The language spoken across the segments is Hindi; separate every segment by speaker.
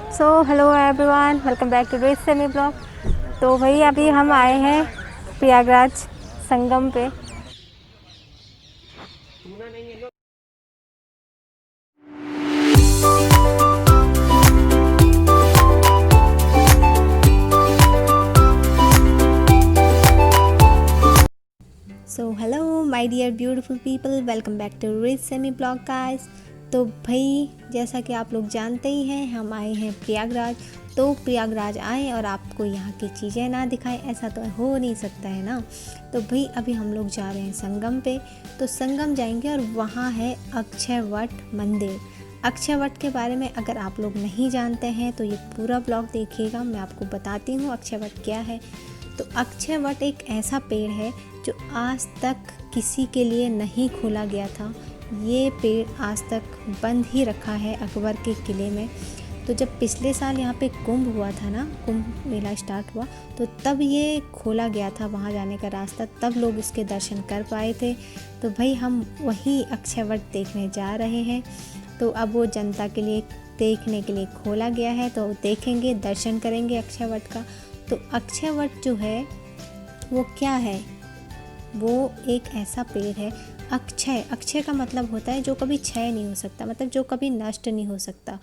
Speaker 1: So hello everyone, welcome back to race semi blog. तो भाई अभी हम आए हैं प्रयागराज संगम पे। So hello my dear beautiful people, welcome back to race semi blog guys. तो भाई जैसा कि आप लोग जानते ही हैं, हम आए हैं प्रयागराज। तो प्रयागराज आए और आपको यहाँ की चीज़ें ना दिखाएं, ऐसा तो हो नहीं सकता है ना। तो भाई अभी हम लोग जा रहे हैं संगम पे। तो संगम जाएंगे और वहाँ है अक्षयवट मंदिर। अक्षयवट के बारे में अगर आप लोग नहीं जानते हैं तो ये पूरा ब्लॉग देखिएगा, मैं आपको बताती हूँ अक्षयवट क्या है। तो अक्षयवट एक ऐसा पेड़ है जो आज तक किसी के लिए नहीं खोला गया था। ये पेड़ आज तक बंद ही रखा है अकबर के किले में। तो जब पिछले साल यहाँ पे कुंभ हुआ था ना, कुंभ मेला स्टार्ट हुआ, तो तब ये खोला गया था वहाँ जाने का रास्ता, तब लोग इसके दर्शन कर पाए थे। तो भाई हम वही अक्षयवट देखने जा रहे हैं। तो अब वो जनता के लिए देखने के लिए खोला गया है, तो देखेंगे, दर्शन करेंगे अक्षयवट का। तो अक्षयवट जो है वो क्या है? वो एक ऐसा पेड़ है, अक्षय का मतलब होता है जो कभी क्षय नहीं हो सकता, मतलब जो कभी नष्ट नहीं हो सकता।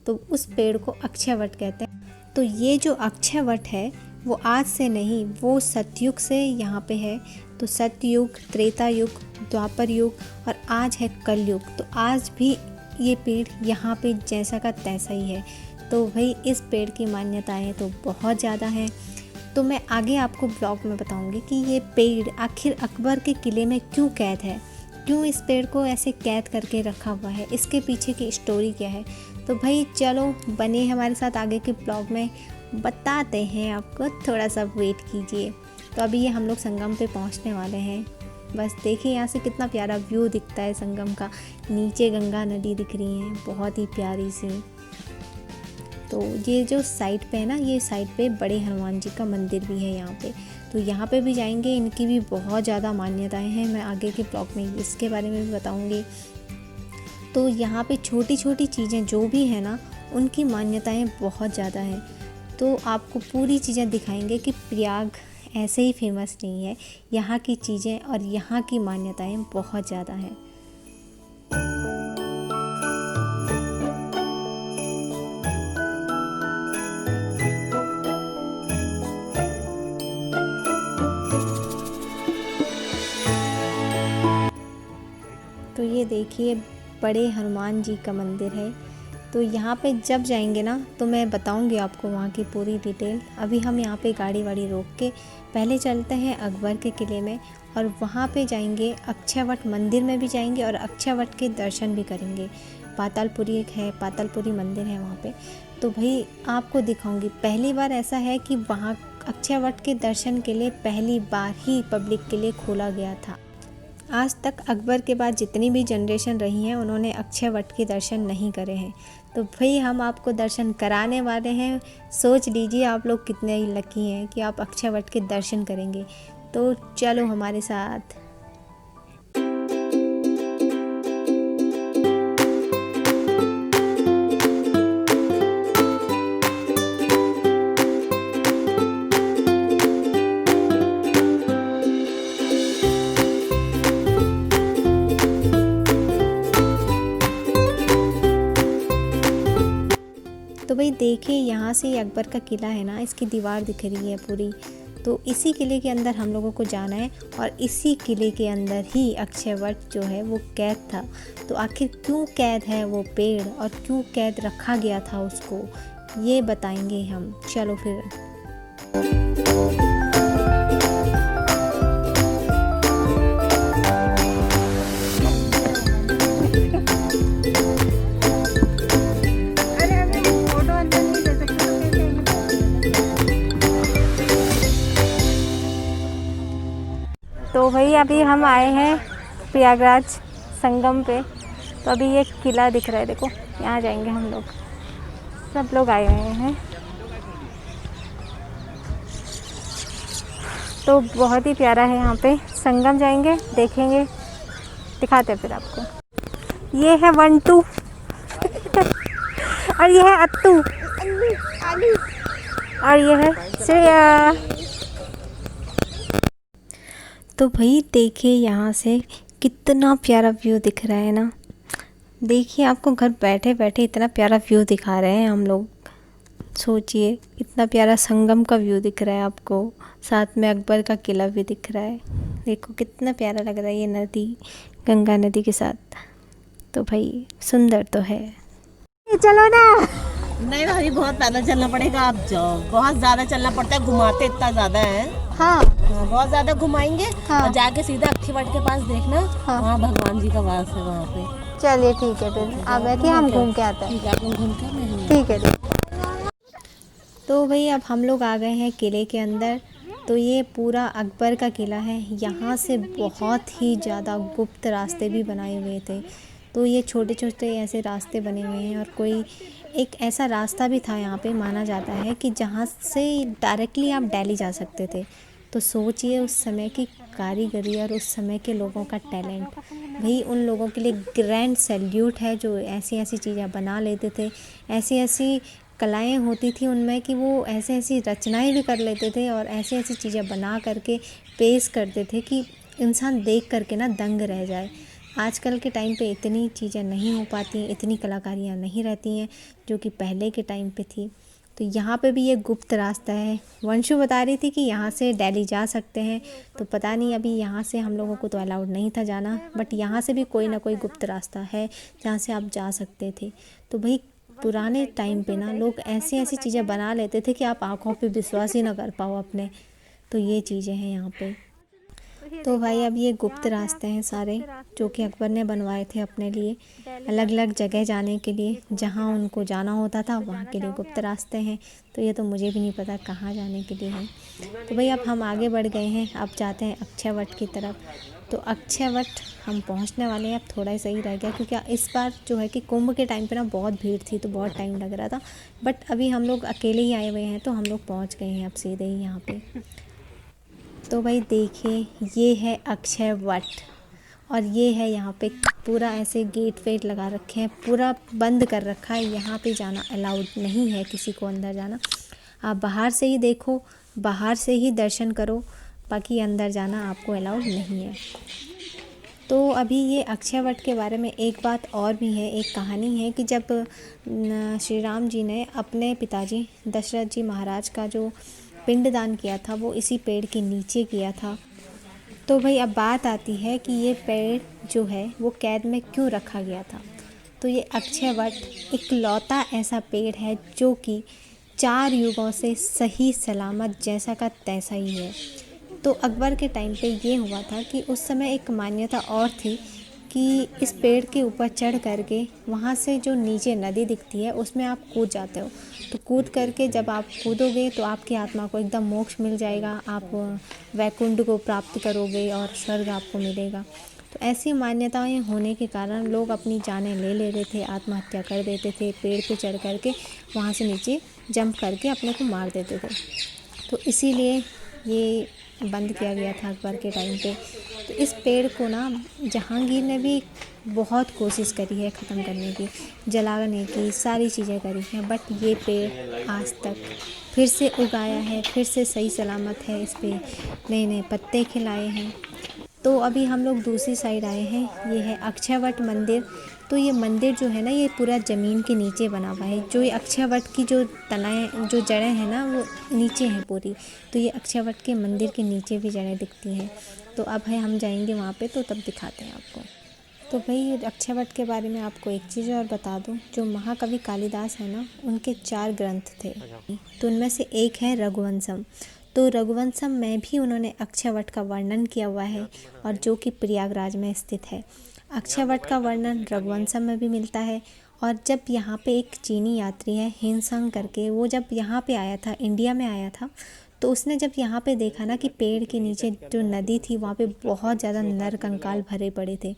Speaker 1: तो उस पेड़ को अक्षयवट कहते हैं। तो ये जो अक्षयवट है वो आज से नहीं, वो सतयुग से यहाँ पे है। तो सतयुग, त्रेता युग, द्वापर युग और आज है कलयुग। तो आज भी ये पेड़ यहाँ पे जैसा का तैसा ही है। तो भाई इस पेड़ की मान्यताएं तो बहुत ज़्यादा हैं। तो मैं आगे आपको ब्लॉग में बताऊंगी कि ये पेड़ आखिर अकबर के किले में क्यों कैद है, क्यों इस पेड़ को ऐसे कैद करके रखा हुआ है, इसके पीछे की स्टोरी क्या है। तो भाई चलो बने हमारे साथ, आगे के ब्लॉग में बताते हैं आपको, थोड़ा सा वेट कीजिए। तो अभी ये हम लोग संगम पे पहुंचने वाले हैं। बस देखिए यहाँ से कितना प्यारा व्यू दिखता है संगम का। नीचे गंगा नदी दिख रही है, बहुत ही प्यारी सी। तो ये जो साइड पे है ना, ये साइड पे बड़े हनुमान जी का मंदिर भी है यहाँ पे। तो यहाँ पे भी जाएंगे, इनकी भी बहुत ज़्यादा मान्यताएं हैं, मैं आगे के ब्लॉग में इसके बारे में भी बताऊँगी। तो यहाँ पे छोटी छोटी चीज़ें जो भी है ना, उनकी मान्यताएं बहुत ज़्यादा हैं। तो आपको पूरी चीज़ें दिखाएंगे कि प्रयाग ऐसे ही फेमस नहीं है, यहाँ की चीज़ें और यहाँ की मान्यताएं बहुत ज़्यादा हैं। तो ये देखिए बड़े हनुमान जी का मंदिर है। तो यहाँ पे जब जाएंगे ना तो मैं बताऊँगी आपको वहाँ की पूरी डिटेल। अभी हम यहाँ पे गाड़ी वाड़ी रोक के पहले चलते हैं अकबर के किले में और वहाँ पे जाएंगे, अक्षयवट मंदिर में भी जाएंगे और अक्षयवट के दर्शन भी करेंगे। पातालपुरी एक है, पातालपुरी मंदिर है वहाँ पे। तो भाई आपको दिखाऊँगी, पहली बार ऐसा है कि वहाँ अक्षयवट के दर्शन के लिए पहली बार ही पब्लिक के लिए खोला गया था। आज तक अकबर के बाद जितनी भी जनरेशन रही हैं उन्होंने अक्षयवट के दर्शन नहीं करे हैं। तो भाई हम आपको दर्शन कराने वाले हैं। सोच लीजिए आप लोग कितने लकी हैं कि आप अक्षयवट के दर्शन करेंगे। तो चलो हमारे साथ। तो भाई देखिए यहाँ से अकबर का किला है ना, इसकी दीवार दिख रही है पूरी। तो इसी किले के अंदर हम लोगों को जाना है और इसी किले के अंदर ही अक्षयवट जो है वो कैद था। तो आखिर क्यों कैद है वो पेड़ और क्यों कैद रखा गया था उसको, ये बताएंगे हम। चलो फिर। तो भाई अभी हम आए हैं प्रयागराज संगम पे। तो अभी ये किला दिख रहा है, देखो यहाँ जाएंगे हम लोग, सब लोग आए हुए हैं। तो बहुत ही प्यारा है यहाँ पे। संगम जाएंगे, देखेंगे, दिखाते हैं फिर आपको। ये है 1 2 और ये है अत्तू और ये है श्रेया। तो भाई देखिए यहाँ से कितना प्यारा व्यू दिख रहा है ना। देखिए आपको घर बैठे बैठे इतना प्यारा व्यू दिखा रहे हैं हम लोग। सोचिए इतना प्यारा संगम का व्यू दिख रहा है आपको, साथ में अकबर का किला भी दिख रहा है। देखो कितना प्यारा लग रहा है ये नदी, गंगा नदी के साथ। तो भाई सुंदर तो है। चलो ना।
Speaker 2: नहीं भाई बहुत पैदल चलना पड़ेगा, आप जाओ, बहुत ज्यादा चलना पड़ता है, घुमाते इतना ज्यादा है।
Speaker 1: हाँ
Speaker 2: बहुत ज्यादा घुमाएंगे।
Speaker 1: हाँ।
Speaker 2: और जाके सीधा अक्षय वट के पास देखना।
Speaker 1: हाँ।
Speaker 2: वहाँ भगवान जी का वास है वहाँ पे।
Speaker 1: चलिए ठीक है, फिर आप बैठिए, हम घूम के आते हैं।
Speaker 2: ठीक है, आप लोग घूम के मैं
Speaker 1: ठीक है। तो भाई अब हम लोग आ गए हैं किले के अंदर। तो ये पूरा अकबर का किला है। यहाँ से बहुत ही ज़्यादा गुप्त रास्ते भी बनाए हुए थे। तो ये छोटे छोटे ऐसे रास्ते बने हुए हैं, और कोई एक ऐसा रास्ता भी था यहाँ पे, माना जाता है कि जहाँ से डायरेक्टली आप दिल्ली जा सकते थे। तो सोचिए उस समय की कारीगरी और उस समय के लोगों का टैलेंट। भाई उन लोगों के लिए ग्रैंड सैल्यूट है जो ऐसी ऐसी चीज़ें बना लेते थे। ऐसी ऐसी कलाएं होती थी उनमें कि वो ऐसे ऐसी रचनाएं भी कर लेते थे और ऐसी ऐसी चीज़ें बना करके पेश करते थे कि इंसान देख करके ना दंग रह जाए। आजकल के टाइम पे इतनी चीज़ें नहीं हो पाती, इतनी कलाकारियाँ नहीं रहती हैं जो कि पहले के टाइम पे थी। तो यहाँ पे भी ये गुप्त रास्ता है। वंशु बता रही थी कि यहाँ से दिल्ली जा सकते हैं। तो पता नहीं, अभी यहाँ से हम लोगों को तो अलाउड नहीं था जाना, बट यहाँ से भी कोई ना कोई गुप्त रास्ता है जहाँ से आप जा सकते थे। तो भाई पुराने टाइम पे ना लोग ऐसी ऐसी चीज़ें बना लेते थे कि आप आँखों पे विश्वास ही ना कर पाओ अपने। तो ये चीज़ें हैं यहाँ पे। तो भाई अब ये गुप्त रास्ते हैं सारे जो कि अकबर ने बनवाए थे अपने लिए, अलग अलग जगह जाने के लिए। जहाँ उनको जाना होता था वहाँ के लिए गुप्त रास्ते हैं। तो ये तो मुझे भी नहीं पता कहाँ जाने के लिए हैं। तो भाई अब हम आगे बढ़ गए हैं, अब जाते हैं अक्षय वट की तरफ। तो अक्षय वट हम पहुंचने वाले हैं। अब थोड़ा ही सही रह गया क्योंकि इस बार जो है कि कुंभ के टाइम पे ना बहुत भीड़ थी, तो बहुत टाइम लग रहा था। बट अभी हम लोग अकेले ही आए हुए हैं तो हम लोग पहुंच गए हैं अब सीधे ही यहाँ पे। तो भाई देखिए ये है अक्षय वट, और ये है यहाँ पे पूरा ऐसे गेट वेट लगा रखे हैं, पूरा बंद कर रखा है। यहाँ पे जाना अलाउड नहीं है किसी को, अंदर जाना। आप बाहर से ही देखो, बाहर से ही दर्शन करो, बाकी अंदर जाना आपको अलाउड नहीं है। तो अभी ये अक्षय वट के बारे में एक बात और भी है, एक कहानी है कि जब श्री राम जी ने अपने पिताजी दशरथ जी महाराज का जो पिंडदान किया था वो इसी पेड़ के नीचे किया था। तो भाई अब बात आती है कि ये पेड़ जो है वो कैद में क्यों रखा गया था। तो ये अक्षय वट इकलौता ऐसा पेड़ है जो कि 4 युगों से सही सलामत जैसा का तैसा ही है। तो अकबर के टाइम पे ये हुआ था कि उस समय एक मान्यता और थी कि इस पेड़ के ऊपर चढ़ करके वहाँ से जो नीचे नदी दिखती है उसमें आप कूद जाते हो। तो कूद करके जब आप कूदोगे तो आपकी आत्मा को एकदम मोक्ष मिल जाएगा, आप वैकुंठ को प्राप्त करोगे और स्वर्ग आपको मिलेगा। तो ऐसी मान्यताएं होने के कारण लोग अपनी जानें ले लेते थे, आत्महत्या कर देते थे, पेड़ पे चढ़ करके वहाँ से नीचे जंप करके अपने को मार देते थे। तो इसीलिए ये बंद किया गया था अकबर के टाइम पे। तो इस पेड़ को ना जहांगीर ने भी बहुत कोशिश करी है ख़त्म करने की, जलाने की, सारी चीज़ें करी हैं, बट ये पेड़ आज तक फिर से उगाया है, फिर से सही सलामत है। इस पे नए नए पत्ते खिलाए हैं। तो अभी हम लोग दूसरी साइड आए हैं, ये है अक्षय वट मंदिर। तो ये मंदिर जो है ना ये पूरा ज़मीन के नीचे बना हुआ है। जो ये अक्षय वट की जो तनाएं, जो जड़ें हैं ना वो नीचे हैं पूरी। तो ये अक्षय वट के मंदिर के नीचे भी जड़ें दिखती हैं। तो अब है हम जाएंगे वहाँ पे, तो तब दिखाते हैं आपको। तो भाई अक्षय वट के बारे में आपको एक चीज़ और बता दूं, जो महाकवि कालिदास है ना उनके 4 ग्रंथ थे। तो उनमें से एक है रघुवंशम। तो रघुवंशम में भी उन्होंने अक्षय वट का वर्णन किया हुआ है, और जो कि प्रयागराज में स्थित है। अक्षय वट का वर्णन रघुवंशम में भी मिलता है। और जब यहाँ पे एक चीनी यात्री है हिनसंग करके, वो जब यहाँ पे आया था, इंडिया में आया था, तो उसने जब यहाँ पे देखा ना कि पेड़ के नीचे जो नदी थी वहाँ पे बहुत ज़्यादा नर कंकाल भरे पड़े थे।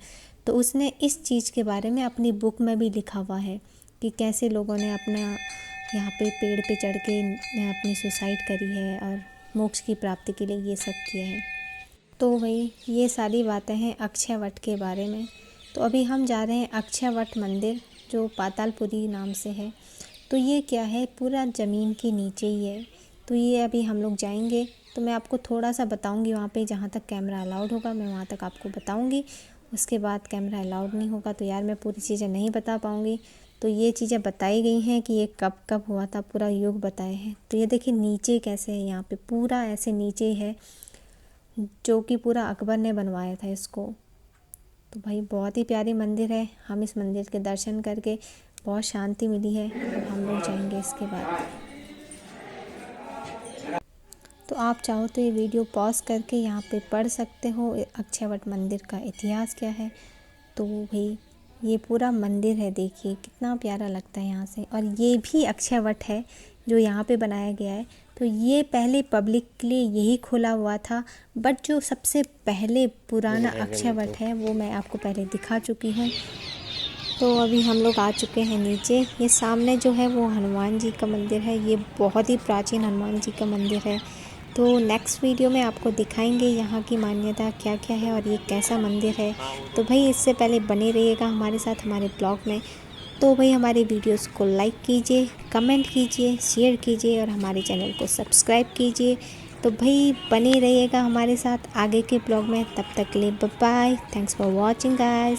Speaker 1: तो उसने इस चीज़ के बारे में अपनी बुक में भी लिखा हुआ है कि कैसे लोगों ने अपना यहाँ पे पेड़ पे चढ़ के अपनी सुसाइड करी है और मोक्ष की प्राप्ति के लिए ये सब किया है। तो भाई ये सारी बातें हैं अक्षय वट के बारे में। तो अभी हम जा रहे हैं अक्षय वट मंदिर, जो पातालपुरी नाम से है। तो ये क्या है, पूरा ज़मीन के नीचे ही है। तो ये अभी हम लोग जाएंगे तो मैं आपको थोड़ा सा बताऊंगी वहाँ पे, जहाँ तक कैमरा अलाउड होगा मैं वहाँ तक आपको बताऊंगी। उसके बाद कैमरा अलाउड नहीं होगा तो यार मैं पूरी चीज़ें नहीं बता पाऊँगी। तो ये चीज़ें बताई गई हैं कि ये कब कब हुआ था, पूरा युग बताए हैं। तो ये देखिए नीचे कैसे है, यहाँ पे पूरा ऐसे नीचे है, जो कि पूरा अकबर ने बनवाया था इसको। तो भाई बहुत ही प्यारी मंदिर है। हम इस मंदिर के दर्शन करके बहुत शांति मिली है। अब हम लोग जाएंगे इसके बाद। तो आप चाहो तो ये वीडियो पॉज करके यहाँ पे पढ़ सकते हो अक्षयवट मंदिर का इतिहास क्या है। तो भाई ये पूरा मंदिर है, देखिए कितना प्यारा लगता है यहाँ से। और ये भी अक्षयवट है जो यहाँ पे बनाया गया है। तो ये पहले पब्लिक के लिए यही खुला हुआ था, बट जो सबसे पहले पुराना अक्षयवट है वो मैं आपको पहले दिखा चुकी हूँ। तो अभी हम लोग आ चुके हैं नीचे। ये सामने जो है वो हनुमान जी का मंदिर है। ये बहुत ही प्राचीन हनुमान जी का मंदिर है। तो नेक्स्ट वीडियो में आपको दिखाएंगे यहाँ की मान्यता क्या क्या है और ये कैसा मंदिर है। तो भाई इससे पहले बने रहिएगा हमारे साथ हमारे ब्लॉग में। तो भाई हमारे वीडियोस को लाइक कीजिए, कमेंट कीजिए, शेयर कीजिए और हमारे चैनल को सब्सक्राइब कीजिए। तो भाई बने रहिएगा हमारे साथ आगे के ब्लॉग में। तब तक के लिए bye bye. Thanks for watching guys.